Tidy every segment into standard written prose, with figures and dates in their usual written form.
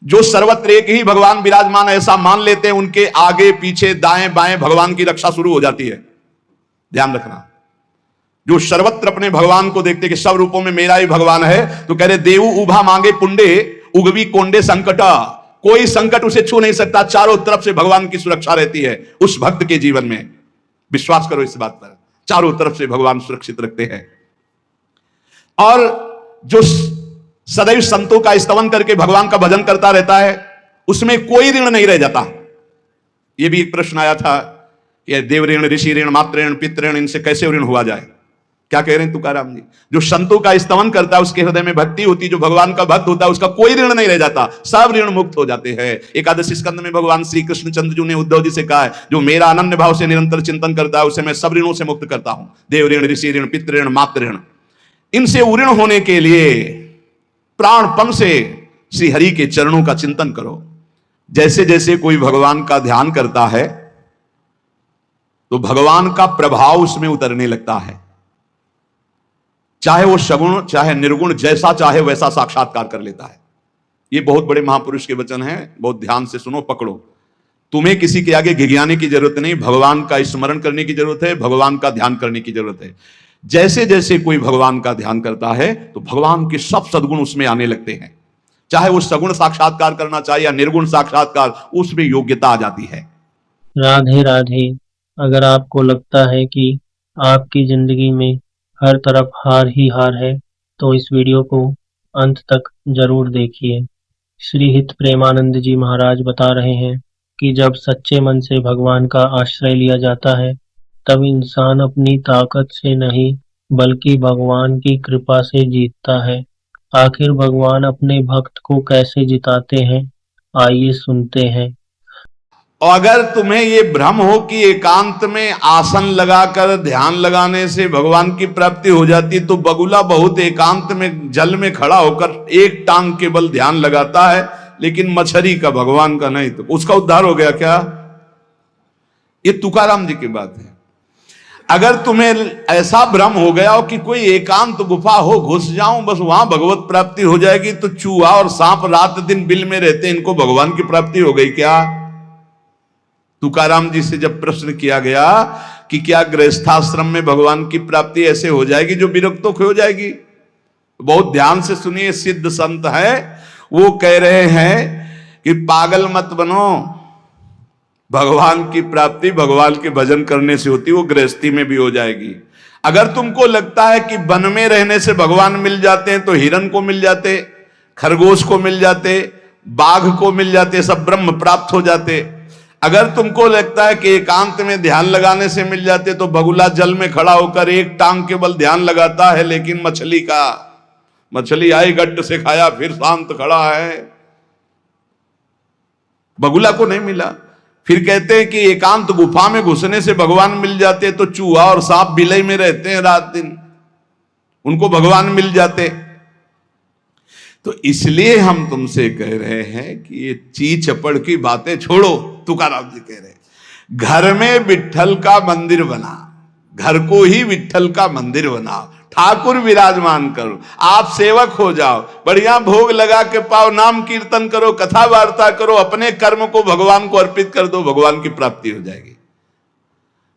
जो सर्वत्र एक ही भगवान विराजमान ऐसा मान लेते हैं, उनके आगे पीछे दाएं बाएं भगवान की रक्षा शुरू हो जाती है। ध्यान रखना, जो सर्वत्र अपने भगवान को देखते कि सब रूपों में मेरा ही भगवान है, तो कह रहे देवु उभा मांगे पुंडे उगवी कोंडे संकटा, कोई संकट उसे छू नहीं सकता, चारों तरफ से भगवान की सुरक्षा रहती है उस भक्त के जीवन में। विश्वास करो इस बात पर, चारों तरफ से भगवान सुरक्षित रखते हैं। और जो सदैव संतों का स्तवन करके भगवान का भजन करता रहता है, उसमें कोई ऋण नहीं रह जाता। यह भी एक प्रश्न आया था कि देव ऋण, ऋषि ऋण, मातृ ऋण, पितृ ऋण, इनसे कैसे ऋण हुआ जाए। क्या कह रहे हैं तुकाराम जी, जो संतों का स्तवन करता है उसके हृदय में भक्ति होती, जो भगवान का भक्त होता है उसका कोई ऋण नहीं रह जाता, सब ऋण मुक्त हो जाते हैं। एकादशी स्कंद में भगवान श्री कृष्ण चंद्र जी ने उद्धव जी से कहा है, जो मेरा अनन्य भाव से निरंतर चिंतन करता है उसे मैं सब ऋणों से मुक्त करता हूं। देव ऋण, ऋषि ऋण, पितृ ऋण, मातृ ऋण, इनसे उऋण होने के लिए प्राणपण से श्री हरि के चरणों का चिंतन करो। जैसे जैसे कोई भगवान का ध्यान करता है तो भगवान का प्रभाव उसमें उतरने लगता है, चाहे वो सगुण चाहे निर्गुण, जैसा चाहे वैसा साक्षात्कार कर लेता है। ये बहुत बड़े महापुरुष के वचन हैं, बहुत ध्यान से सुनो, पकड़ो। तुम्हें किसी के आगे घिघियाने की जरूरत नहीं, भगवान का स्मरण करने की जरूरत है, भगवान का ध्यान करने की जरूरत है। जैसे जैसे कोई भगवान का ध्यान करता है तो भगवान के सब सद्गुण उसमें आने लगते हैं, चाहे वो सगुण साक्षात्कार करना चाहे या निर्गुण साक्षात्कार, उसमें योग्यता आ जाती है। राधे राधे। अगर आपको लगता है कि आपकी जिंदगी में हर तरफ हार ही हार है, तो इस वीडियो को अंत तक जरूर देखिए। श्री हित प्रेमानंद जी महाराज बता रहे हैं कि जब सच्चे मन से भगवान का आश्रय लिया जाता है, तब इंसान अपनी ताकत से नहीं बल्कि भगवान की कृपा से जीतता है। आखिर भगवान अपने भक्त को कैसे जिताते हैं, आइए सुनते हैं। और अगर तुम्हें ये भ्रम हो कि एकांत में आसन लगाकर ध्यान लगाने से भगवान की प्राप्ति हो जाती, तो बगुला बहुत एकांत में जल में खड़ा होकर एक टांग के बल ध्यान लगाता है, लेकिन मछली का भगवान का नहीं, तो उसका उद्धार हो गया क्या? ये तुकाराम जी की बात है। अगर तुम्हें ऐसा भ्रम हो गया हो कि कोई एकांत गुफा हो, घुस जाऊं बस वहां भगवत प्राप्ति हो जाएगी, तो चूहा और सांप रात दिन बिल में रहते, इनको भगवान की प्राप्ति हो गई क्या? तुकाराम जी से जब प्रश्न किया गया कि क्या गृहस्थाश्रम में भगवान की प्राप्ति ऐसे हो जाएगी जो विरक्तों की हो जाएगी, बहुत ध्यान से सुनिए, सिद्ध संत है, वो कह रहे हैं कि पागल मत बनो, भगवान की प्राप्ति भगवान के भजन करने से होती, वो गृहस्थी में भी हो जाएगी। अगर तुमको लगता है कि वन में रहने से भगवान मिल जाते हैं, तो हिरन को मिल जाते, खरगोश को मिल जाते, बाघ को मिल जाते, सब ब्रह्म प्राप्त हो जाते। अगर तुमको लगता है कि एकांत में ध्यान लगाने से मिल जाते, तो बगुला जल में खड़ा होकर एक टांग के बल ध्यान लगाता है, लेकिन मछली आई गट्ट से खाया फिर शांत खड़ा है, बगुला को नहीं मिला। फिर कहते हैं कि एकांत गुफा में घुसने से भगवान मिल जाते, तो चूहा और सांप बिलई में रहते हैं रात दिन, उनको भगवान मिल जाते। तो इसलिए हम तुमसे कह रहे हैं कि ये ची चपड़ की बातें छोड़ो। तुकाराम जी कह रहे हैं घर में विट्ठल का मंदिर बना, घर को ही विट्ठल का मंदिर बनाओ, ठाकुर विराजमान करो, आप सेवक हो जाओ, बढ़िया भोग लगा के पाओ, नाम कीर्तन करो, कथा वार्ता करो, अपने कर्म को भगवान को अर्पित कर दो, भगवान की प्राप्ति हो जाएगी।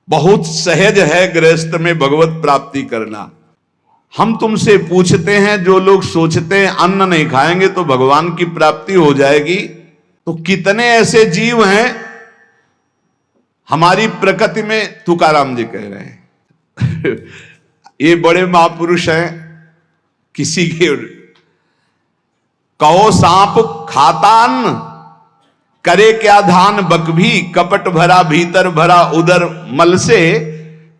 बहुत सहज है गृहस्थ में भगवत प्राप्ति करना। हम तुमसे पूछते हैं, जो लोग सोचते हैं अन्न नहीं खाएंगे तो भगवान की प्राप्ति हो जाएगी, तो कितने ऐसे जीव हैं हमारी प्रकृति में? तुकाराम जी कह रहे हैं ये बड़े महापुरुष हैं, किसी के कहो सांप खाता अन्न, करे क्या धान बकभी, कपट भरा भीतर भरा उदर मल से,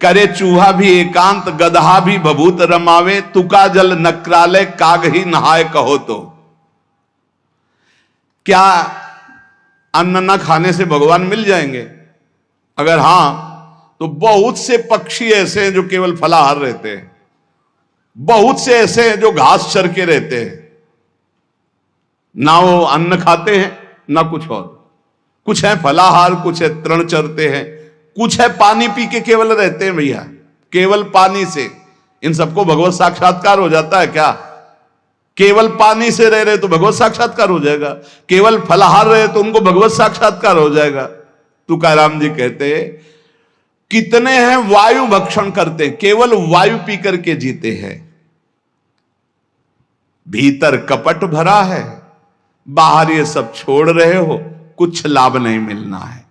करे चूहा भी एकांत गदहा भी भभूत रमावे, तुका जल नक्रालय काग ही नहाय कहो। तो क्या अन्न न खाने से भगवान मिल जाएंगे? अगर हां, तो बहुत से पक्षी ऐसे हैं जो केवल फलाहार रहते हैं, बहुत से ऐसे हैं जो घास चर के रहते हैं, ना वो अन्न खाते हैं ना कुछ और, कुछ है फलाहार, कुछ है तृण चरते हैं, कुछ है पानी पी के केवल रहते हैं। भैया केवल पानी से इन सबको भगवत साक्षात्कार हो जाता है क्या? केवल पानी से रह रहे तो भगवत साक्षात्कार हो जाएगा, केवल फलाहार रहे तो उनको भगवत साक्षात्कार हो जाएगा। तुकाराम जी कहते हैं कितने हैं वायु भक्षण करते, केवल वायु पी करके जीते हैं। भीतर कपट भरा है, बाहर ये सब छोड़ रहे हो, कुछ लाभ नहीं मिलना है।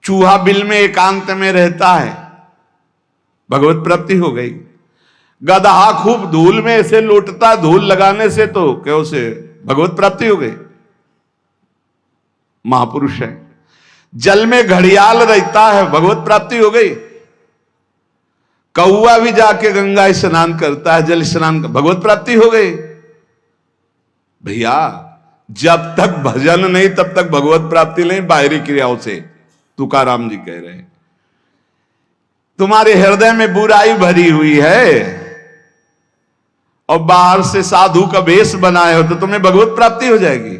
चूहा बिल में एकांत में रहता है, भगवत प्राप्ति हो गई। गदहा खूब धूल में ऐसे लौटता, धूल लगाने से तो क्या उसे भगवत प्राप्ति हो गई, महापुरुष है। जल में घड़ियाल रहता है, भगवत प्राप्ति हो गई। कौआ भी जाके गंगा स्नान करता है, जल स्नान, भगवत प्राप्ति हो गई। भैया जब तक भजन नहीं तब तक भगवत प्राप्ति नहीं, बाहरी क्रियाओं से। तुकाराम जी कह रहे हैं तुम्हारे हृदय में बुराई भरी हुई है और बाहर से साधु का वेश बनाए हो तो तुम्हें भगवत प्राप्ति हो जाएगी।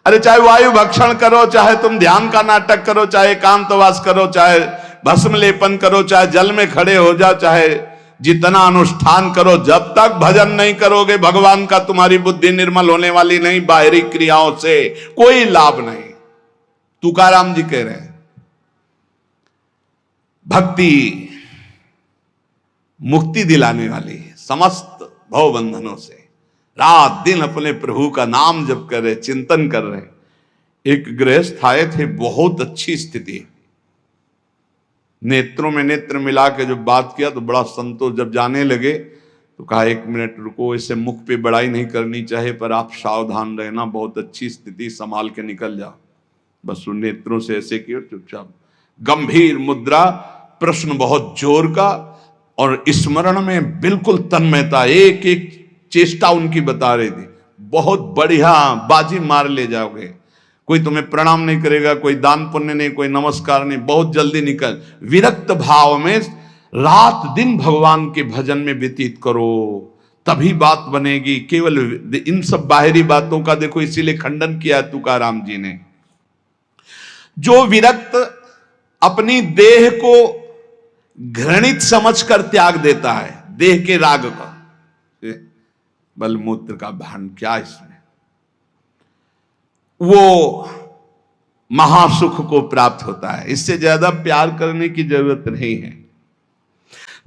अरे चाहे वायु भक्षण करो, चाहे तुम ध्यान का नाटक करो, चाहे एकांतवास करो, चाहे भस्म लेपन करो, चाहे जल में खड़े हो जाओ, चाहे जितना अनुष्ठान करो, जब तक भजन नहीं करोगे भगवान का तुम्हारी बुद्धि निर्मल होने वाली नहीं। बाहरी क्रियाओं से कोई लाभ नहीं। तुकाराम जी कह रहे हैं भक्ति मुक्ति दिलाने वाली है समस्त भव बंधनों से। रात दिन अपने प्रभु का नाम जप कर रहे, चिंतन कर रहे। एक गृहस्थ आए थे, बहुत अच्छी स्थिति, नेत्रों में नेत्र मिला के जब बात किया तो बड़ा संतोष। जब जाने लगे तो कहा 1 मिनट रुको, इसे मुख पे बड़ाई नहीं करनी चाहिए पर आप सावधान रहना, बहुत अच्छी स्थिति, संभाल के निकल जाओ। बस उन नेत्रों से ऐसे किया, चुपचाप गंभीर मुद्रा, प्रश्न बहुत जोर का और स्मरण में बिल्कुल तन्मयता, एक एक चेष्टा उनकी बता रही थी। बहुत बढ़िया, बाजी मार ले जाओगे, कोई तुम्हें प्रणाम नहीं करेगा, कोई दान पुण्य नहीं, कोई नमस्कार नहीं, बहुत जल्दी निकल। विरक्त भाव में रात दिन भगवान के भजन में व्यतीत करो, तभी बात बनेगी। केवल इन सब बाहरी बातों का देखो इसीलिए खंडन किया तुकाराम जी ने। जो विरक्त अपनी देह को घृणित समझकर त्याग देता है, देह के राग का, बलमूत्र का भान क्या इसमें, वो महासुख को प्राप्त होता है। इससे ज्यादा प्यार करने की जरूरत नहीं है।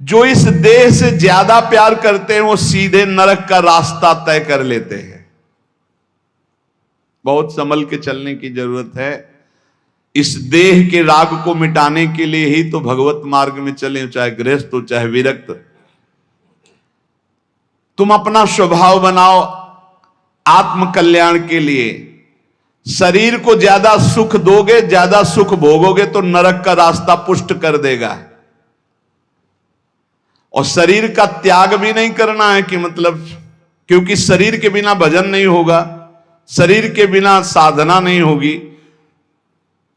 जो इस देह से ज्यादा प्यार करते हैं वो सीधे नरक का रास्ता तय कर लेते हैं। बहुत संभल के चलने की जरूरत है। इस देह के राग को मिटाने के लिए ही तो भगवत मार्ग में चले, चाहे गृहस्थ हो चाहे विरक्त। तुम अपना स्वभाव बनाओ आत्म कल्याण के लिए। शरीर को ज्यादा सुख दोगे, ज्यादा सुख भोगोगे तो नरक का रास्ता पुष्ट कर देगा। और शरीर का त्याग भी नहीं करना है कि मतलब, क्योंकि शरीर के बिना भजन नहीं होगा, शरीर के बिना साधना नहीं होगी।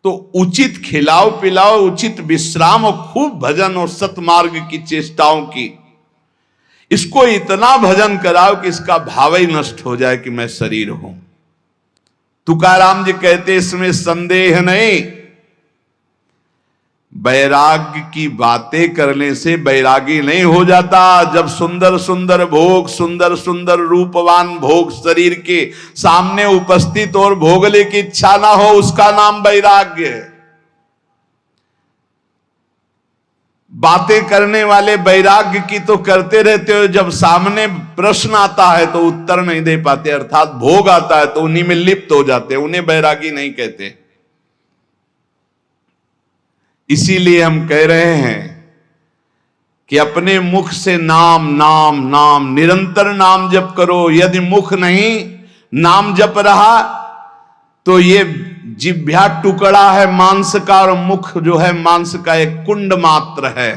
तो उचित खिलाओ पिलाओ, उचित विश्राम और खूब भजन और सतमार्ग की चेष्टाओं की। इसको इतना भजन कराओ कि इसका भाव ही नष्ट हो जाए कि मैं शरीर हूं। तुकाराम जी कहते इसमें संदेह नहीं। वैराग्य की बातें करने से वैरागी नहीं हो जाता। जब सुंदर सुंदर भोग, सुंदर सुंदर रूपवान भोग शरीर के सामने उपस्थित और भोगने की इच्छा ना हो, उसका नाम वैराग्य है। बातें करने वाले वैराग्य की तो करते रहते हो, जब सामने प्रश्न आता है तो उत्तर नहीं दे पाते, अर्थात भोग आता है तो उन्हीं में लिप्त हो जाते हैं, उन्हें वैरागी नहीं कहते। इसीलिए हम कह रहे हैं कि अपने मुख से नाम नाम नाम, निरंतर नाम जप करो। यदि मुख नहीं नाम जप रहा तो ये जिह्वा टुकड़ा है मांस का, और मुख जो है मांस का एक कुंड मात्र है।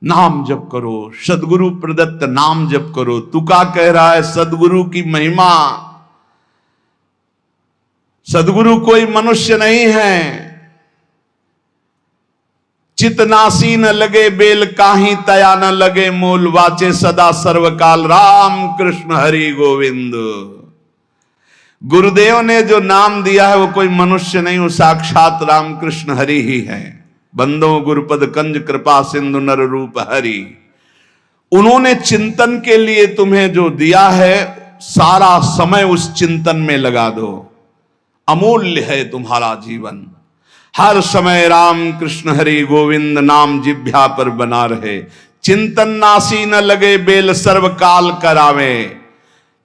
नाम जप करो, सदगुरु प्रदत्त नाम जप करो। तुका कह रहा है सदगुरु की महिमा। सदगुरु कोई मनुष्य नहीं है। चितनासी न लगे बेल काही, तया न लगे मूल, वाचे सदा सर्वकाल राम कृष्ण हरि गोविंद। गुरुदेव ने जो नाम दिया है वो कोई मनुष्य नहीं, वो साक्षात राम कृष्ण हरि ही है। बंदो गुरुपद कंज कृपा सिंधु नर रूप हरि। उन्होंने चिंतन के लिए तुम्हें जो दिया है, सारा समय उस चिंतन में लगा दो। अमूल्य है तुम्हारा जीवन। हर समय राम कृष्ण हरि गोविंद नाम जिह्वा पर बना रहे। चिंतन नासी न लगे बेल सर्व काल करावे।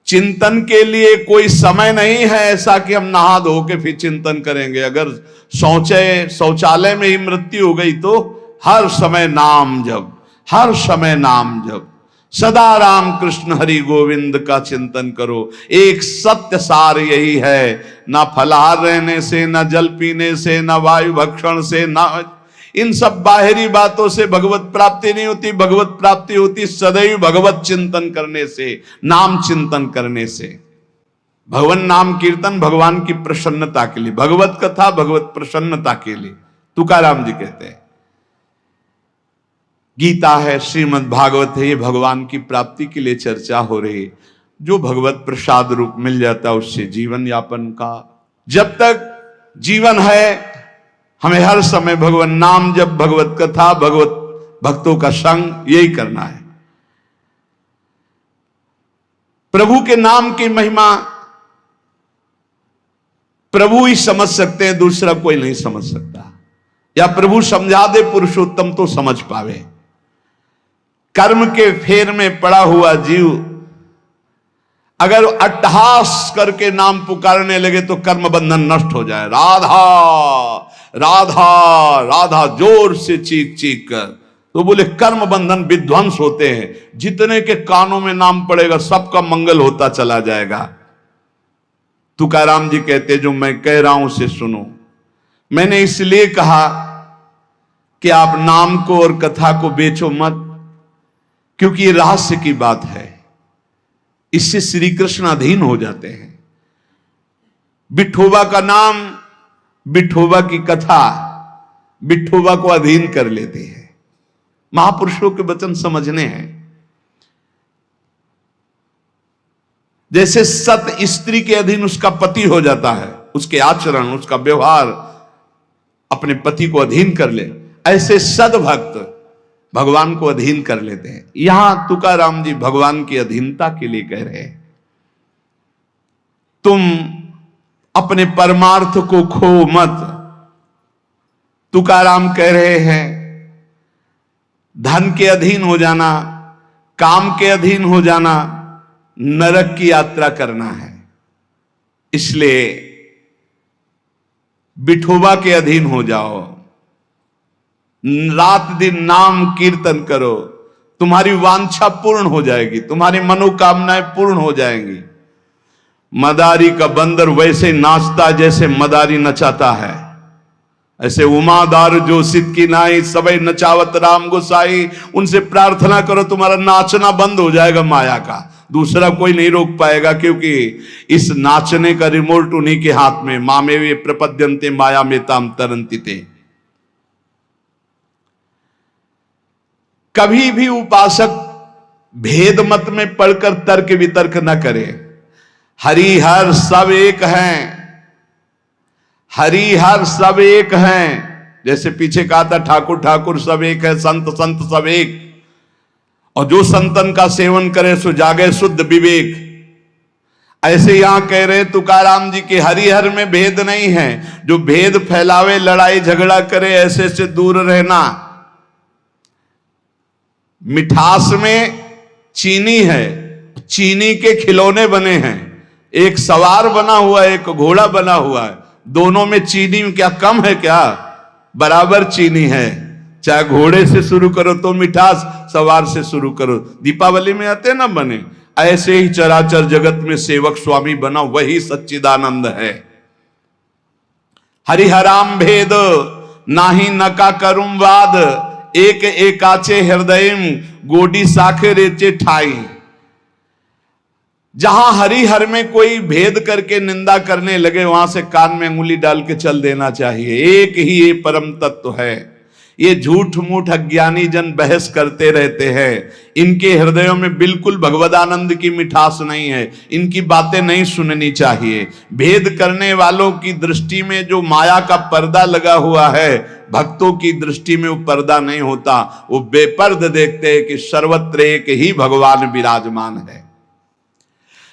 चिंतन के लिए कोई समय नहीं है ऐसा कि हम नहा धो के फिर चिंतन करेंगे। अगर शौचालय में ही मृत्यु हो गई तो हर समय नाम जप, हर समय नाम जप, सदा राम कृष्ण हरि गोविंद का चिंतन करो। एक सत्य सार यही है, ना फलाहार रहने से, ना जल पीने से, ना वायु भक्षण से, ना इन सब बाहरी बातों से भगवत प्राप्ति नहीं होती। भगवत प्राप्ति होती सदैव भगवत चिंतन करने से, नाम चिंतन करने से। भगवान नाम कीर्तन भगवान की प्रसन्नता के लिए, भगवत कथा भगवत प्रसन्नता के लिए। तुकाराम जी कहते हैं, गीता है, श्रीमद् भागवत है, ये भगवान की प्राप्ति के लिए चर्चा हो रही। जो भगवत प्रसाद रूप मिल जाता है उससे जीवन यापन का, जब तक जीवन है हमें हर समय भगवान नाम जप, भगवत कथा, भगवत भक्तों का संग, यही करना है। प्रभु के नाम की महिमा प्रभु ही समझ सकते हैं, दूसरा कोई नहीं समझ सकता। या प्रभु समझा दे पुरुषोत्तम तो समझ पावे। कर्म के फेर में पड़ा हुआ जीव अगर अट्टहास करके नाम पुकारने लगे तो कर्म बंधन नष्ट हो जाए। राधा राधा राधा जोर से चीख चीख कर, तो बोले कर्म बंधन विध्वंस होते हैं। जितने के कानों में नाम पड़ेगा सबका मंगल होता चला जाएगा। तुकाराम जी कहते, जो मैं कह रहा हूं उसे सुनो। मैंने इसलिए कहा कि आप नाम को और कथा को बेचो मत, क्योंकि ये रहस्य की बात है। इससे श्री कृष्ण अधीन हो जाते हैं। विठोबा का नाम, विठोबा की कथा विठोबा को अधीन कर लेते हैं। महापुरुषों के वचन समझने हैं। जैसे सत स्त्री के अधीन उसका पति हो जाता है, उसके आचरण, उसका व्यवहार अपने पति को अधीन कर ले, ऐसे सद्भक्त भगवान को अधीन कर लेते हैं। यहां तुकाराम जी भगवान की अधीनता के लिए कह रहे हैं, तुम अपने परमार्थ को खो मत। तुकाराम कह रहे हैं, धन के अधीन हो जाना, काम के अधीन हो जाना, नरक की यात्रा करना है। इसलिए विठोबा के अधीन हो जाओ, रात दिन नाम कीर्तन करो, तुम्हारी वांछा पूर्ण हो जाएगी, तुम्हारी मनोकामनाएं पूर्ण हो जाएंगी। मदारी का बंदर वैसे नाचता जैसे मदारी नचाता है, ऐसे उमादार जो सिद्ध की नाई सबई नचावत राम गोसाई। उनसे प्रार्थना करो, तुम्हारा नाचना बंद हो जाएगा माया का, दूसरा कोई नहीं रोक पाएगा। क्योंकि इस नाचने का रिमोट उन्हीं के हाथ में। मामे वे प्रपद्यन्ते माया में ताम तरंतिते। कभी भी उपासक भेद मत में पढ़कर तर्क वितर्क न करे। हरि हर सब एक हैं, हरि हर सब एक हैं। जैसे पीछे कहा था, ठाकुर ठाकुर सब एक है, संत संत सब एक। और जो संतन का सेवन करे सो जागे शुद्ध विवेक। ऐसे यहां कह रहे तुकाराम जी के हरिहर में भेद नहीं है। जो भेद फैलावे, लड़ाई झगड़ा करे, ऐसे से दूर रहना। मिठास में चीनी है, चीनी के खिलौने बने हैं। एक सवार बना हुआ है, एक घोड़ा बना हुआ है। दोनों में चीनी क्या कम है क्या? बराबर चीनी है। चाहे घोड़े से शुरू करो तो मिठास, सवार से शुरू करो। दीपावली में आते ना बने, ऐसे ही चराचर जगत में सेवक स्वामी बना, वही सच्चिदानंद है। हरिहराम भेद नाही नका करुम वाद, एक एकाचे हृदयम गोडी साखे रेचे ठाई। जहां हरिहर में कोई भेद करके निंदा करने लगे, वहां से कान में अंगुली डाल के चल देना चाहिए। एक ही ये परम तत्व है। ये झूठ मूठ अज्ञानी जन बहस करते रहते हैं। इनके हृदयों में बिल्कुल भगवदानंद की मिठास नहीं है। इनकी बातें नहीं सुननी चाहिए। भेद करने वालों की दृष्टि में जो माया का पर्दा लगा हुआ है, भक्तों की दृष्टि में वो पर्दा नहीं होता। वो बेपर्द देखते हैं कि सर्वत्र एक ही भगवान विराजमान है।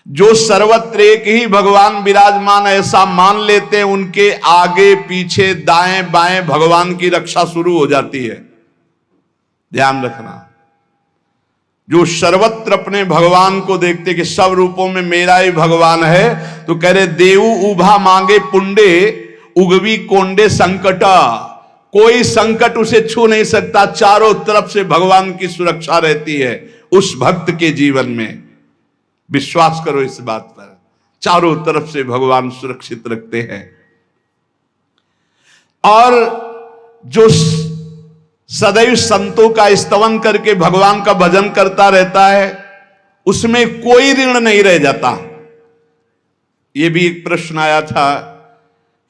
जो सर्वत्र एक ही भगवान विराजमान ऐसा मान लेते हैं, उनके आगे पीछे दाएं बाएं भगवान की रक्षा शुरू हो जाती है। ध्यान रखना। जो सर्वत्र अपने भगवान को देखते कि सब रूपों में मेरा ही भगवान है, तो कह रहे देवु उभा मांगे पुंडे उगवी कोंडे संकटा। कोई संकट उसे छू नहीं सकता। चारों तरफ से भगवान की सुरक्षा रहती है उस भक्त के जीवन में। विश्वास करो इस बात पर। चारों तरफ से भगवान सुरक्षित रखते हैं। और जो सदैव संतों का स्तवन करके भगवान का भजन करता रहता है, उसमें कोई ऋण नहीं रह जाता। यह भी एक प्रश्न आया था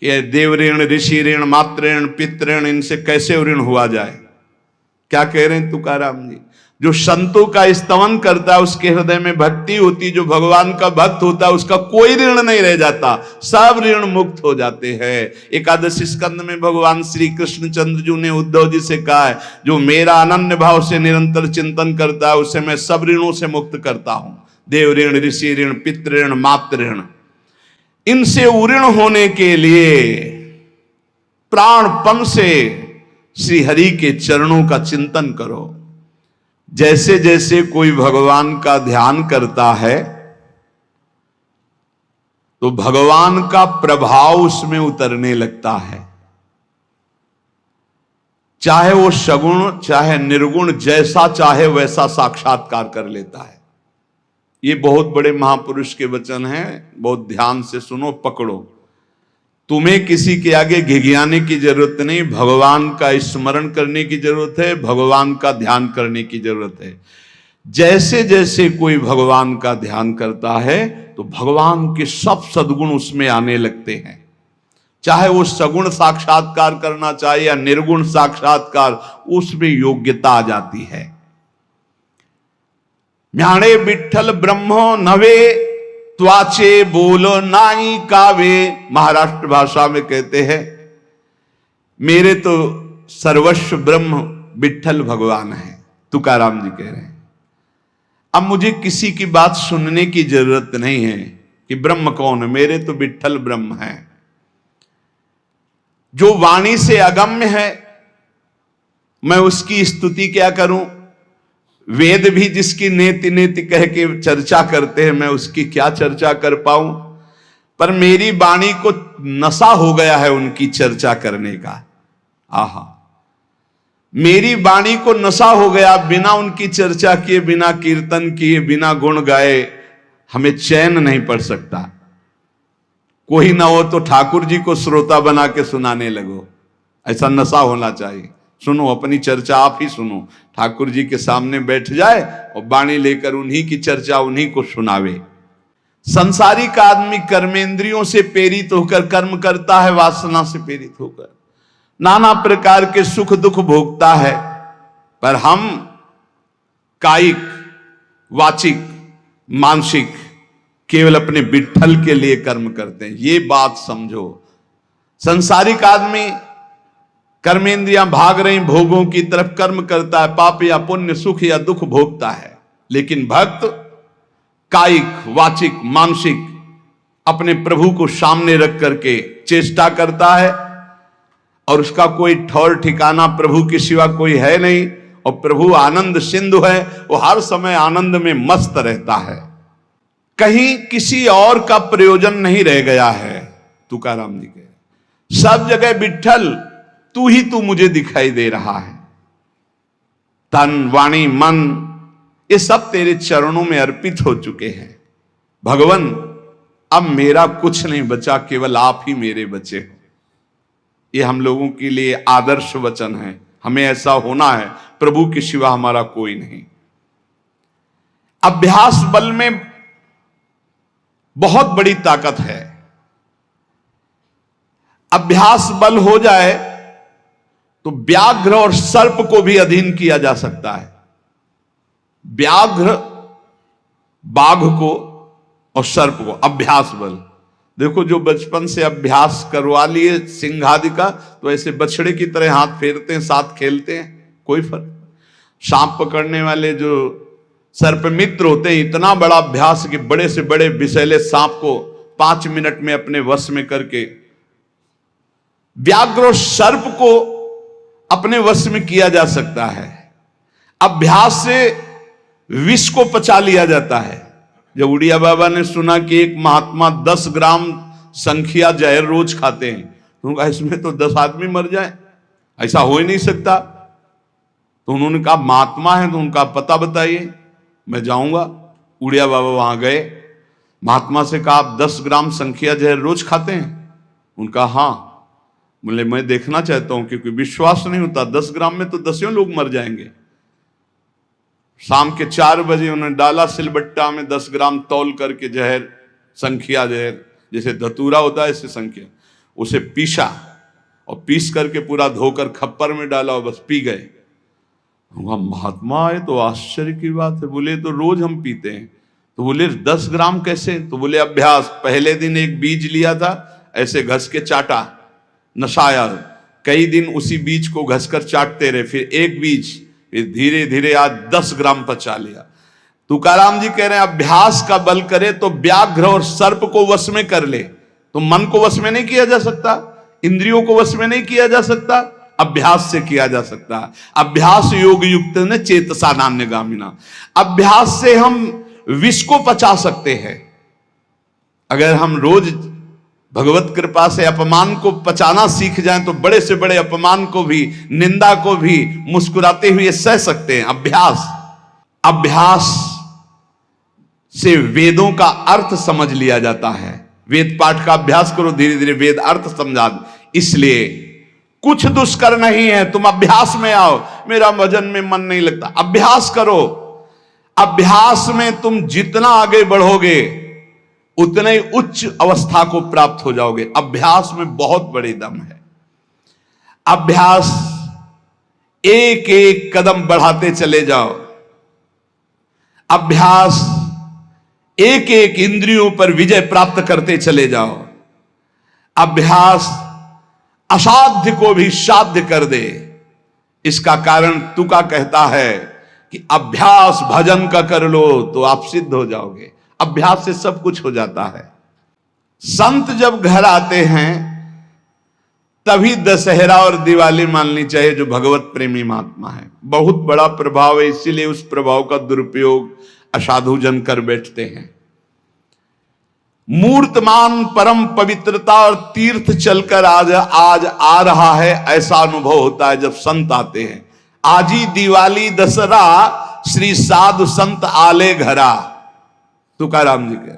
कि देव ऋण, ऋषि ऋण, मातृ ऋण, पितृ ऋण, इनसे कैसे ऋण हुआ जाए। क्या कह रहे हैं तुकाराम जी? जो संतों का स्तवन करता है, उसके हृदय में भक्ति होती, जो भगवान का भक्त होता है, उसका कोई ऋण नहीं रह जाता। सब ऋण मुक्त हो जाते हैं। एकादशी स्कंद में भगवान श्री कृष्ण चंद्र जी ने उद्धव जी से कहा है, जो मेरा अनन्य भाव से निरंतर चिंतन करता है, उसे मैं सब ऋणों से मुक्त करता हूं। देव ऋण, ऋषि ऋण, पितृ ऋण, मातृ ऋण, इनसे उऋण होने के लिए प्राणपन से श्री हरि के चरणों का चिंतन करो। जैसे जैसे कोई भगवान का ध्यान करता है, तो भगवान का प्रभाव उसमें उतरने लगता है। चाहे वो सगुण चाहे निर्गुण, जैसा चाहे वैसा साक्षात्कार कर लेता है। ये बहुत बड़े महापुरुष के वचन हैं, बहुत ध्यान से सुनो, पकड़ो। तुम्हें किसी के आगे घिघियाने की जरूरत नहीं, भगवान का स्मरण करने की जरूरत है, भगवान का ध्यान करने की जरूरत है। जैसे जैसे कोई भगवान का ध्यान करता है, तो भगवान के सब सद्गुण उसमें आने लगते हैं। चाहे वो सगुण साक्षात्कार करना चाहे या निर्गुण साक्षात्कार, उसमें योग्यता आ जाती है। म्याणे विठ्ठल ब्रह्मो नवे त्वाचे बोलो नाई कावे। महाराष्ट्र भाषा में कहते हैं, मेरे तो सर्वस्व ब्रह्म विठ्ठल भगवान है। तुकाराम जी कह रहे हैं, अब मुझे किसी की बात सुनने की जरूरत नहीं है कि ब्रह्म कौन है, मेरे तो विठ्ठल ब्रह्म है। जो वाणी से अगम्य है, मैं उसकी स्तुति क्या करूं। वेद भी जिसकी नेति नेति कह के चर्चा करते हैं, मैं उसकी क्या चर्चा कर पाऊं। पर मेरी वाणी को नशा हो गया है उनकी चर्चा करने का। आहा, मेरी वाणी को नशा हो गया। बिना उनकी चर्चा किए, बिना कीर्तन किए, बिना गुण गाए हमें चैन नहीं पड़ सकता। कोई ना हो तो ठाकुर जी को श्रोता बना के सुनाने लगो, ऐसा नशा होना चाहिए। सुनो, अपनी चर्चा आप ही सुनो। ठाकुर जी के सामने बैठ जाए और वाणी लेकर उन्हीं की चर्चा उन्हीं को सुनावे। संसारिक आदमी कर्मेंद्रियों से प्रेरित होकर कर्म करता है, वासना से प्रेरित होकर नाना प्रकार के सुख दुख भोगता है। पर हम कायिक, वाचिक, मानसिक केवल अपने विठ्ठल के लिए कर्म करते हैं। ये बात समझो। संसारिक आदमी कर्मेंद्रियां भाग रही भोगों की तरफ, कर्म करता है, पाप या पुण्य, सुख या दुख भोगता है। लेकिन भक्त कायिक, वाचिक, मानसिक अपने प्रभु को सामने रख करके चेष्टा करता है, और उसका कोई ठौर ठिकाना प्रभु के सिवा कोई है नहीं। और प्रभु आनंद सिंधु है, वो हर समय आनंद में मस्त रहता है। कहीं किसी और का प्रयोजन नहीं रह गया है। तुकाराम जी के सब जगह विठ्ठल तू मुझे दिखाई दे रहा है। तन, वाणी, मन, ये सब तेरे चरणों में अर्पित हो चुके हैं। भगवान, अब मेरा कुछ नहीं बचा, केवल आप ही मेरे बचे हो। ये हम लोगों के लिए आदर्श वचन है। हमें ऐसा होना है, प्रभु के सिवा हमारा कोई नहीं। अभ्यास बल में बहुत बड़ी ताकत है। अभ्यास बल हो जाए तो व्याघ्र और सर्प को भी अधीन किया जा सकता है। व्याघ्र बाघ को और सर्प को अभ्यास बल। देखो जो बचपन से अभ्यास करवा लिए सिंह आदि का, तो ऐसे बछड़े की तरह हाथ फेरते हैं, साथ खेलते हैं, कोई फर्क। सांप पकड़ने वाले जो सर्प मित्र होते हैं, इतना बड़ा अभ्यास कि बड़े से बड़े विषैले सांप को 5 मिनट में अपने वश में करके, व्याघ्र और सर्प को अपने वश में किया जा सकता है। अभ्यास से विष को पचा लिया जाता है। जब उड़िया बाबा ने सुना कि एक महात्मा 10 ग्राम संख्या जहर रोज खाते हैं, तो उनका इसमें तो 10 आदमी मर जाए, ऐसा हो ही नहीं सकता। तो उन्होंने कहा महात्मा है तो उनका पता बताइए, मैं जाऊंगा। उड़िया बाबा वहां गए, महात्मा से कहा आप 10 ग्राम संख्या जहर रोज खाते हैं? उनका हाँ। बोले मैं देखना चाहता हूं, क्योंकि विश्वास नहीं होता, 10 ग्राम में तो 10 लोग मर जाएंगे। शाम के 4 बजे उन्होंने डाला सिलबट्टा में 10 ग्राम तौल करके जहर, संख्या जहर, जैसे धतूरा होता है ऐसे संख्या, उसे पीसा और पीस करके पूरा धोकर खप्पर में डाला और बस पी गए। महात्मा आए तो आश्चर्य की बात है। बोले तो रोज हम पीते हैं। तो बोले 10 ग्राम कैसे? तो बोले अभ्यास, पहले दिन एक बीज लिया था, ऐसे घस के चाटा, नशाया, कई दिन उसी बीज को घसकर चाटते रहे, फिर एक बीज, फिर धीरे धीरे आज 10 ग्राम पचा लिया। तुकाराम जी कह रहे हैं अभ्यास का बल करे तो व्याघ्र और सर्प को वश में कर ले। तो मन को वश में नहीं किया जा सकता, इंद्रियों को वश में नहीं किया जा सकता, अभ्यास से किया जा सकता है। अभ्यास योग युक्त ने चेतसा नान्यगामिना। अभ्यास से हम विष को पचा सकते हैं। अगर हम रोज भगवत कृपा से अपमान को पचाना सीख जाएं तो बड़े से बड़े अपमान को भी, निंदा को भी मुस्कुराते हुए सह सकते हैं। अभ्यास से वेदों का अर्थ समझ लिया जाता है। वेद पाठ का अभ्यास करो, धीरे धीरे वेद अर्थ समझा। इसलिए कुछ दुष्कर नहीं है, तुम अभ्यास में आओ। मेरा भजन में मन नहीं लगता, अभ्यास करो। अभ्यास में तुम जितना आगे बढ़ोगे उतने ही उच्च अवस्था को प्राप्त हो जाओगे। अभ्यास में बहुत बड़ी दम है। अभ्यास एक एक कदम बढ़ाते चले जाओ। अभ्यास एक एक इंद्रियों पर विजय प्राप्त करते चले जाओ। अभ्यास असाध्य को भी साध्य कर दे। इसका कारण तुका कहता है कि अभ्यास भजन का कर लो तो आप सिद्ध हो जाओगे। अभ्यास से सब कुछ हो जाता है। संत जब घर आते हैं तभी दशहरा और दिवाली माननी चाहिए, जो भगवत प्रेमी महात्मा है। बहुत बड़ा प्रभाव है, इसीलिए उस प्रभाव का दुरुपयोग असाधु जन कर बैठते हैं। मूर्तमान परम पवित्रता और तीर्थ चलकर आज आ रहा है, ऐसा अनुभव होता है जब संत आते हैं। आज ही दिवाली दशहरा श्री साधु संत आले घरा, तुकाराम जी कह,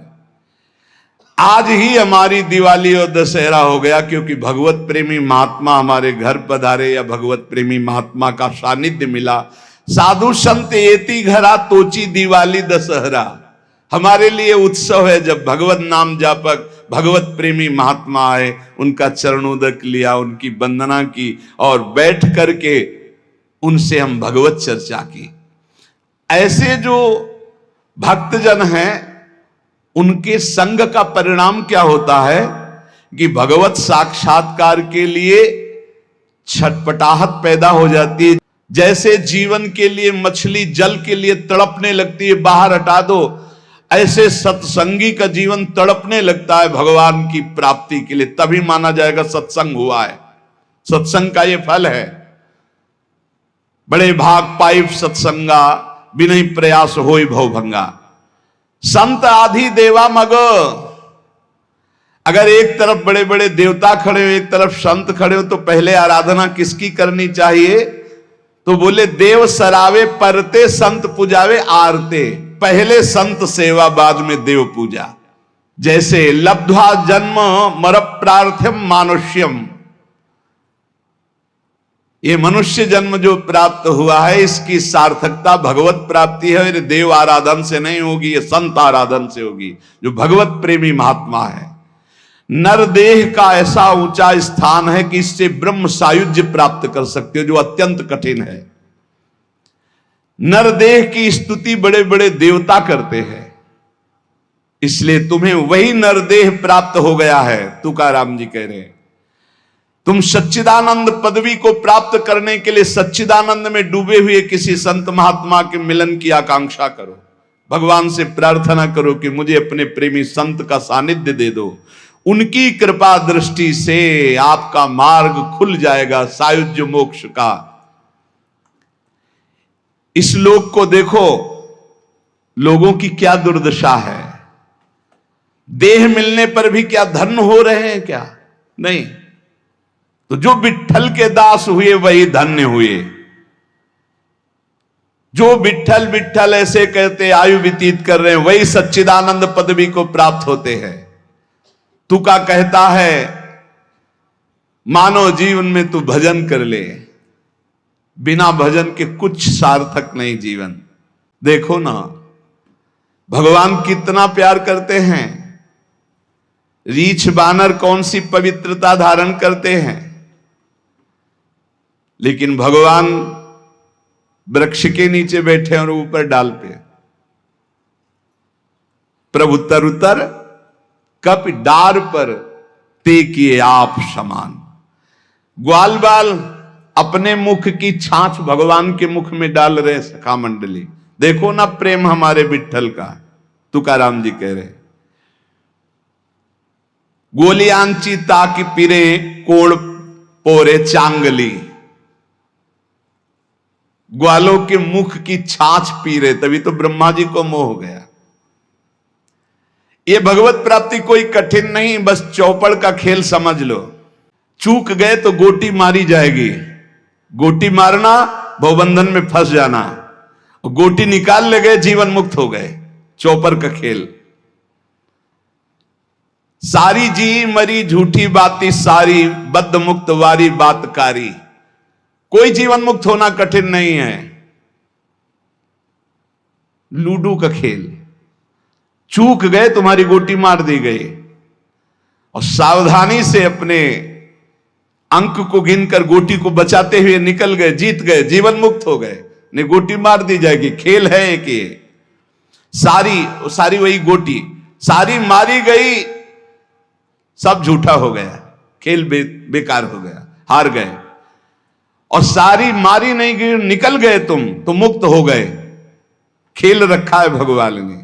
आज ही हमारी दिवाली और दशहरा हो गया, क्योंकि भगवत प्रेमी महात्मा हमारे घर पधारे या भगवत प्रेमी महात्मा का सानिध्य मिला। साधु संत एति घरा तोची दिवाली दशहरा। हमारे लिए उत्सव है जब भगवत नाम जापक भगवत प्रेमी महात्मा आए, उनका चरणोदक लिया, उनकी वंदना की और बैठ करके उनसे हम भगवत चर्चा की। ऐसे जो भक्तजन हैं उनके संग का परिणाम क्या होता है कि भगवत साक्षात्कार के लिए छटपटाहट पैदा हो जाती है। जैसे जीवन के लिए मछली जल के लिए तड़पने लगती है, बाहर हटा दो, ऐसे सत्संगी का जीवन तड़पने लगता है भगवान की प्राप्ति के लिए। तभी माना जाएगा सत्संग हुआ है। सत्संग का ये फल है। बड़े भाग पाइप सत्संगा, बिना प्रयास होई भवभंगा। संत आधि देवा मग। अगर एक तरफ बड़े बड़े देवता खड़े हो, एक तरफ संत खड़े हो, तो पहले आराधना किसकी करनी चाहिए? तो बोले देव सरावे परते संत पुजावे आरते। पहले संत सेवा, बाद में देव पूजा। जैसे लब्ध्वा जन्म मर प्रार्थ्यम मानुष्यम, ये मनुष्य जन्म जो प्राप्त हुआ है इसकी सार्थकता भगवत प्राप्ति है। ये देव आराधन से नहीं होगी, ये संत आराधन से होगी, जो भगवत प्रेमी महात्मा है। नरदेह का ऐसा ऊंचा स्थान है कि इससे ब्रह्म सायुज्य प्राप्त कर सकते हो, जो अत्यंत कठिन है। नरदेह की स्तुति बड़े बड़े देवता करते हैं, इसलिए तुम्हें वही नरदेह प्राप्त हो गया है। तुकाराम जी कह रहे हैं, तुम सच्चिदानंद पदवी को प्राप्त करने के लिए सच्चिदानंद में डूबे हुए किसी संत महात्मा के मिलन की आकांक्षा करो। भगवान से प्रार्थना करो कि मुझे अपने प्रेमी संत का सानिध्य दे दो। उनकी कृपा दृष्टि से आपका मार्ग खुल जाएगा सायुज्य मोक्ष का। इस लोक को देखो, लोगों की क्या दुर्दशा है। देह मिलने पर भी क्या धन्य हो रहे हैं क्या? नहीं। तो जो विट्ठल के दास हुए वही धन्य हुए। जो विट्ठल विट्ठल ऐसे कहते आयु व्यतीत कर रहे हैं, वही सच्चिदानंद पदवी को प्राप्त होते हैं। तुका कहता है, मानव जीवन में तू भजन कर ले, बिना भजन के कुछ सार्थक नहीं जीवन। देखो ना, भगवान कितना प्यार करते हैं। रीछ बानर कौन सी पवित्रता धारण करते हैं, लेकिन भगवान वृक्ष के नीचे बैठे और ऊपर डाल पे। प्रभु तरुतर कप डार पर ते किए आप समान। ग्वाल बाल अपने मुख की छाछ भगवान के मुख में डाल रहे। सखा मंडली देखो ना प्रेम हमारे विट्ठल का। तुकाराम जी कह रहे, गोलियांची ताकि पिरे कोड़ पोरे चांगली। ग्वालों के मुख की छाछ पी रहे, तभी तो ब्रह्मा जी को मोह हो गया। ये भगवत प्राप्ति कोई कठिन नहीं, बस चौपड़ का खेल समझ लो। चूक गए तो गोटी मारी जाएगी। गोटी मारना, भवबंधन में फंस जाना। गोटी निकाल ले गए, जीवन मुक्त हो गए। चौपर का खेल। सारी जी मरी झूठी बाती सारी, बद्ध मुक्त वारी बातकारी। कोई जीवन मुक्त होना कठिन नहीं है। लूडो का खेल। चूक गए, तुम्हारी गोटी मार दी गई, और सावधानी से अपने अंक को गिनकर गोटी को बचाते हुए निकल गए, जीत गए, जीवन मुक्त हो गए। नहीं, गोटी मार दी जाएगी। खेल है एक ये। सारी वही गोटी, सारी मारी गई, सब झूठा हो गया। खेल बेकार हो गया, हार गए। और सारी मारी नहीं गई, निकल गए तुम तो मुक्त हो गए। खेल रखा है भगवान ने।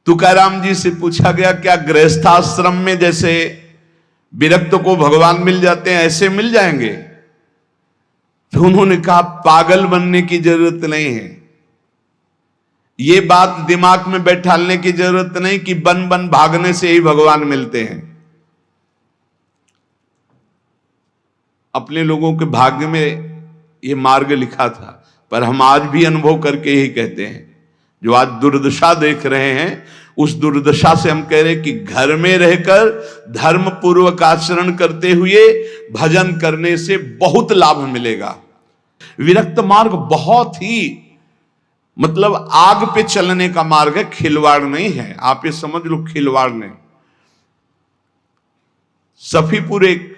तुकाराम जी से पूछा गया, क्या गृहस्थाश्रम में जैसे विरक्त को भगवान मिल जाते हैं ऐसे मिल जाएंगे? तो उन्होंने कहा, पागल बनने की जरूरत नहीं है। ये बात दिमाग में बैठालने की जरूरत नहीं कि बन बन भागने से ही भगवान मिलते हैं। अपने लोगों के भाग्य में ये मार्ग लिखा था, पर हम आज भी अनुभव करके यही कहते हैं। जो आज दुर्दशा देख रहे हैं, उस दुर्दशा से हम कह रहे हैं कि घर में रहकर धर्म पूर्वक आचरण करते हुए भजन करने से बहुत लाभ मिलेगा। विरक्त मार्ग बहुत ही मतलब आग पे चलने का मार्ग है, खिलवाड़ नहीं है। आप ये समझ लो, खिलवाड़ नहीं। सफीपुर एक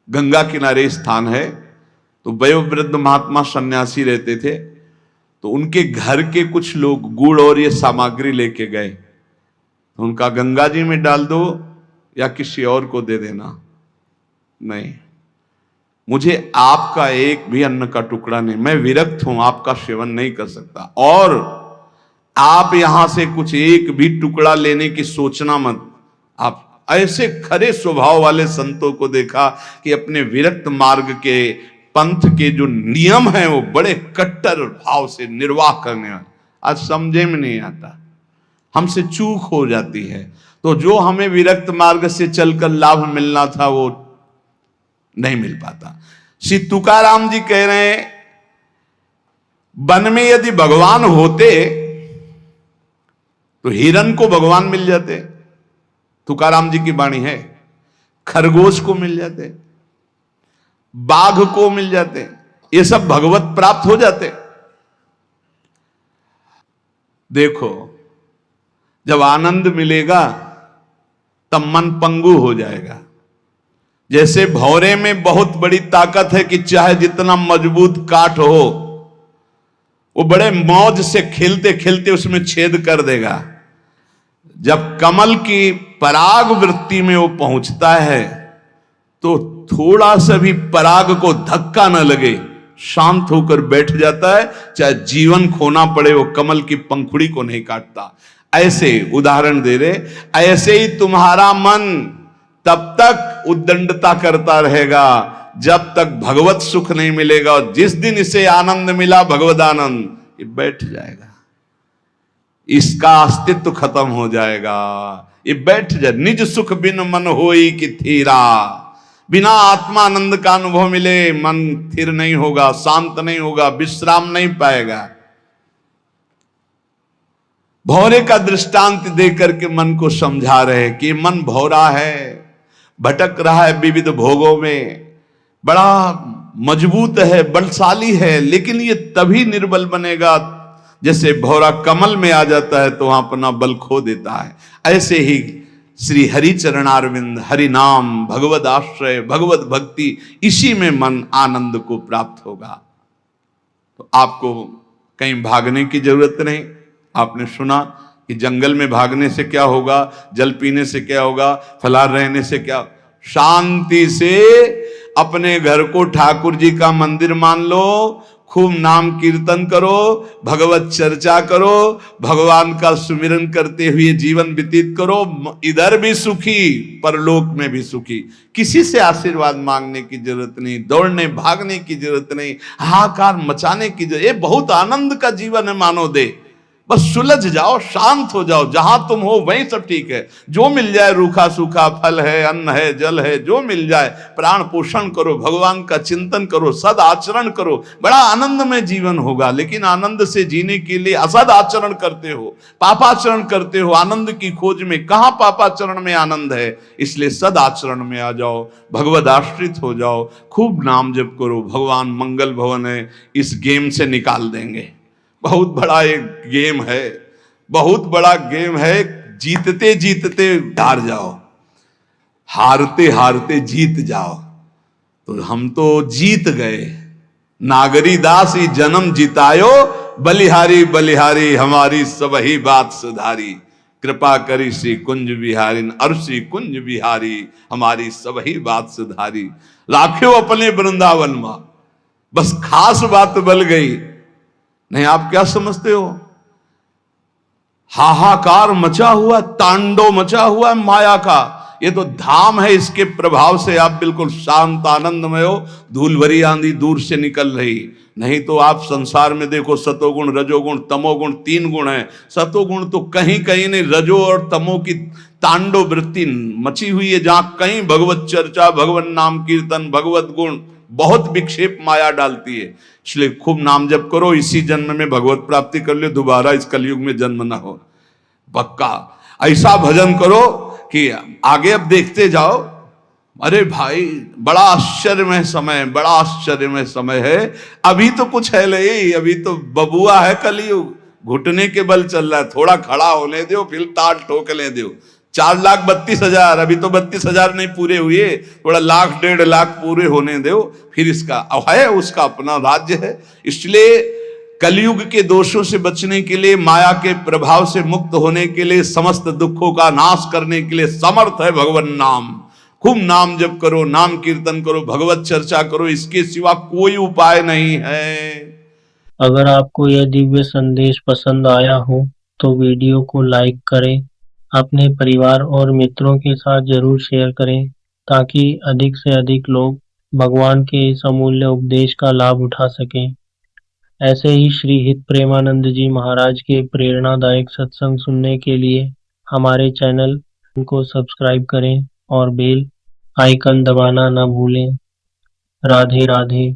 गंगा किनारे स्थान है। तो वयोवृद्ध महात्मा सन्यासी रहते थे। तो उनके घर के कुछ लोग गुड़ और ये सामग्री लेके गए। तो उनका, गंगा जी में डाल दो या किसी और को दे देना। नहीं, मुझे आपका एक भी अन्न का टुकड़ा नहीं, मैं विरक्त हूं, आपका सेवन नहीं कर सकता। और आप यहां से कुछ एक भी टुकड़ा लेने की सोचना मत। आप ऐसे खरे स्वभाव वाले संतों को देखा कि अपने विरक्त मार्ग के पंथ के जो नियम हैं वो बड़े कट्टर भाव से निर्वाह करने वाले। आज समझे में नहीं आता, हमसे चूक हो जाती है। तो जो हमें विरक्त मार्ग से चलकर लाभ मिलना था वो नहीं मिल पाता। श्री तुकाराम जी कह रहे हैं, वन में यदि भगवान होते तो हिरण को भगवान मिल जाते। तुकाराम जी की वाणी है। खरगोश को मिल जाते, बाघ को मिल जाते, ये सब भगवत प्राप्त हो जाते। देखो, जब आनंद मिलेगा तब मन पंगु हो जाएगा। जैसे भौरे में बहुत बड़ी ताकत है कि चाहे जितना मजबूत काठ हो वो बड़े मौज से खेलते खेलते उसमें छेद कर देगा। जब कमल की पराग वृत्ति में वो पहुंचता है तो थोड़ा सा भी पराग को धक्का न लगे, शांत होकर बैठ जाता है, चाहे जीवन खोना पड़े वो कमल की पंखुड़ी को नहीं काटता। ऐसे उदाहरण दे रहे, ऐसे ही तुम्हारा मन तब तक उद्दंडता करता रहेगा जब तक भगवत सुख नहीं मिलेगा, और जिस दिन इसे आनंद मिला भगवद आनंद, ये बैठ जाएगा, इसका अस्तित्व खत्म हो जाएगा, ये बैठ जाए। निज सुख बिन मन होई कि थीरा, बिना आत्मानंद का अनुभव मिले मन स्थिर नहीं होगा, शांत नहीं होगा, विश्राम नहीं पाएगा। भौरे का दृष्टांत देकर के मन को समझा रहे कि मन भौरा है, भटक रहा है विविध भोगों में, बड़ा मजबूत है, बलशाली है, लेकिन ये तभी निर्बल बनेगा जैसे भौरा कमल में आ जाता है तो वहां अपना बल खो देता है। ऐसे ही श्री हरि चरणारविंद, हरि नाम, भगवद आश्रय, भगवत भक्ति, इसी में मन आनंद को प्राप्त होगा। तो आपको कहीं भागने की जरूरत नहीं। आपने सुना कि जंगल में भागने से क्या होगा, जल पीने से क्या होगा, फलाहार रहने से क्या। शांति से अपने घर को ठाकुर जी का मंदिर मान लो, खूब नाम कीर्तन करो, भगवत चर्चा करो, भगवान का सुमिरन करते हुए जीवन व्यतीत करो, इधर भी सुखी परलोक में भी सुखी। किसी से आशीर्वाद मांगने की जरूरत नहीं, दौड़ने भागने की जरूरत नहीं, हाहाकार मचाने की जरूरत। ये बहुत आनंद का जीवन है मानो दे। बस सुलझ जाओ, शांत हो जाओ, जहां तुम हो वहीं सब ठीक है। जो मिल जाए, रूखा सूखा फल है, अन्न है, जल है, जो मिल जाए प्राण पोषण करो, भगवान का चिंतन करो, सद आचरण करो, बड़ा आनंद में जीवन होगा। लेकिन आनंद से जीने के लिए असद आचरण करते हो, पापाचरण करते हो, आनंद की खोज में। कहां पापाचरण में आनंद है? इसलिए सद आचरण में आ जाओ, भगवद आश्रित हो जाओ, खूब नाम जप करो। भगवान मंगल भवन है, इस गेम से निकाल देंगे। बहुत बड़ा एक गेम है, बहुत बड़ा गेम है। जीतते जीतते हार जाओ, हारते हारते जीत जाओ। तो हम तो जीत गए। नागरी दास ही जन्म जितायो, बलिहारी बलिहारी हमारी सबही बात सुधारी। कृपा करी श्री कुंज बिहारी, और श्री कुंज बिहारी हमारी सबही बात सुधारी। राख्यो अपने वृंदावन में, बस खास बात बल गई। नहीं, आप क्या समझते हो? हाहाकार मचा हुआ, तांडव मचा हुआ माया का। ये तो धाम है, इसके प्रभाव से आप बिल्कुल शांत आनंदमय हो। धूल भरी आंधी दूर से निकल रही। नहीं तो आप संसार में देखो, सतोगुण, रजोगुण, तमोगुण, 3 गुण है। सतोगुण तो कहीं कहीं नहीं, रजो और तमो की तांडव वृत्ति मची हुई है। जहां कहीं भगवत चर्चा, भगवत नाम कीर्तन, भगवत गुण, बहुत विक्षेप माया डालती है। इसलिए खूब नाम जप करो, इसी जन्म में भगवत प्राप्ति कर लो, दोबारा इस कलयुग में जन्म ना हो। पक्का ऐसा भजन करो कि आगे अब देखते जाओ। अरे भाई, बड़ा आश्चर्यमय समय, बड़ा आश्चर्यमय समय है। अभी तो कुछ है नहीं, अभी तो बबुआ है कलयुग, घुटने के बल चल रहा है। थोड़ा खड़ा होने दो, फिर ताल ठोकने दो। 4,32,000, अभी तो 32,000 नहीं पूरे हुए, थोड़ा लाख 1.5 लाख पूरे होने दो, फिर इसका है, उसका अपना राज्य है। इसलिए कलयुग के दोषों से बचने के लिए, माया के प्रभाव से मुक्त होने के लिए, समस्त दुखों का नाश करने के लिए समर्थ है भगवान नाम। खूब नाम जप करो, नाम कीर्तन करो, भगवत चर्चा करो, इसके सिवा कोई उपाय नहीं है। अगर आपको यह दिव्य संदेश पसंद आया हो तो वीडियो को लाइक करें, अपने परिवार और मित्रों के साथ जरूर शेयर करें, ताकि अधिक से अधिक लोग भगवान के इस अमूल्य उपदेश का लाभ उठा सकें। ऐसे ही श्री हित प्रेमानंद जी महाराज के प्रेरणादायक सत्संग सुनने के लिए हमारे चैनल को सब्सक्राइब करें और बेल आइकन दबाना न भूलें। राधे राधे।